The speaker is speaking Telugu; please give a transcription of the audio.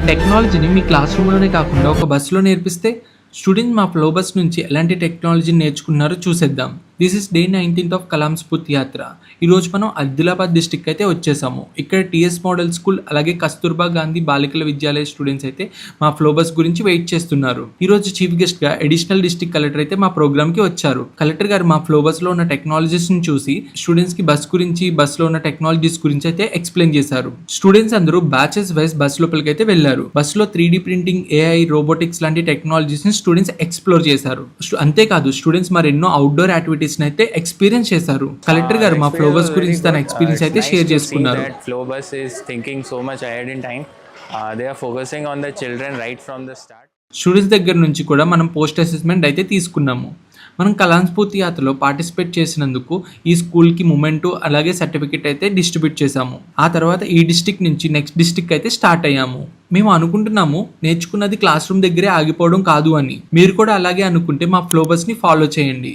టెక్నాలజీని మీ క్లాస్ రూమ్‌లోనే కాకుండా ఒక బస్సులో నేర్పిస్తే స్టూడెంట్స్ మా ఫ్లో బస్ నుంచి ఎలాంటి టెక్నాలజీని నేర్చుకున్నారో చూసేద్దాం. This is day 19th of Kalam స్ఫూర్తి యాత్ర. ఈరోజు మనం ఆదిలాబాద్ డిస్ట్రిక్ట్ అయితే వచ్చేసాము. ఇక్కడ టీఎస్ మోడల్ స్కూల్ అలాగే కస్తూర్బా గాంధీ బాలికల విద్యాలయ స్టూడెంట్స్ అయితే మా ఫ్లో బస్ గురించి వెయిట్ చేస్తున్నారు. ఈరోజు చీఫ్ గెస్ట్ గా అడిషనల్ డిస్ట్రిక్ట్ కలెక్టర్ అయితే మా ప్రోగ్రామ్ కి వచ్చారు. కలెక్టర్ గారు మా ఫ్లో బస్ లో ఉన్న టెక్నాలజీస్ ని చూసి స్టూడెంట్స్ కి బస్ గురించి, బస్ లో ఉన్న టెక్నాలజీస్ గురించి అయితే ఎక్స్ప్లెయిన్ చేశారు. స్టూడెంట్స్ అందరూ బ్యాచెస్ వైజ్ బస్ లోపలికి అయితే వెళ్లారు. బస్ లో 3D ప్రింటింగ్, AI, రోబోటిక్స్ లాంటి టెక్నాలజీస్ ని స్టూడెంట్స్ ఎక్స్ప్లోర్ చేశారు. అంతేకాదు స్టూడెంట్స్ మరెన్నో అవుట్డోర్ యాక్టివిటీస్ అయితే ఎక్స్పీరియన్స్ చేశారు. కలెక్టర్ గారు మా ఫ్లో బస్ గురించి తన ఎక్స్పీరియన్స్ అయితే షేర్ చేసుకున్నారు. Flow bus is thinking so much ahead in time. They are focusing on the children right from the start. Students దగ్గర నుంచి కూడా మనం పోస్ట్ అసెస్మెంట్ అయితే తీసుకున్నాము. మనం కలాం స్ఫూర్తి యాత్రలో పార్టిసిపేట్ చేసినందుకు ఈ స్కూల్కి మూమెంటు అలాగే సర్టిఫికెట్ అయితే డిస్ట్రిబ్యూట్ చేశాము. ఆ తర్వాత ఈ డిస్ట్రిక్ట్ నుంచి నెక్స్ట్ డిస్ట్రిక్ట్ అయితే స్టార్ట్ అయ్యాము. మేము అనుకుంటున్నాము నేర్చుకున్నది క్లాస్ రూమ్ దగ్గరే ఆగిపోవడం కాదు అని. మీరు కూడా అలాగే అనుకుంటే మా ఫ్లో బస్ని ఫాలో చేయండి.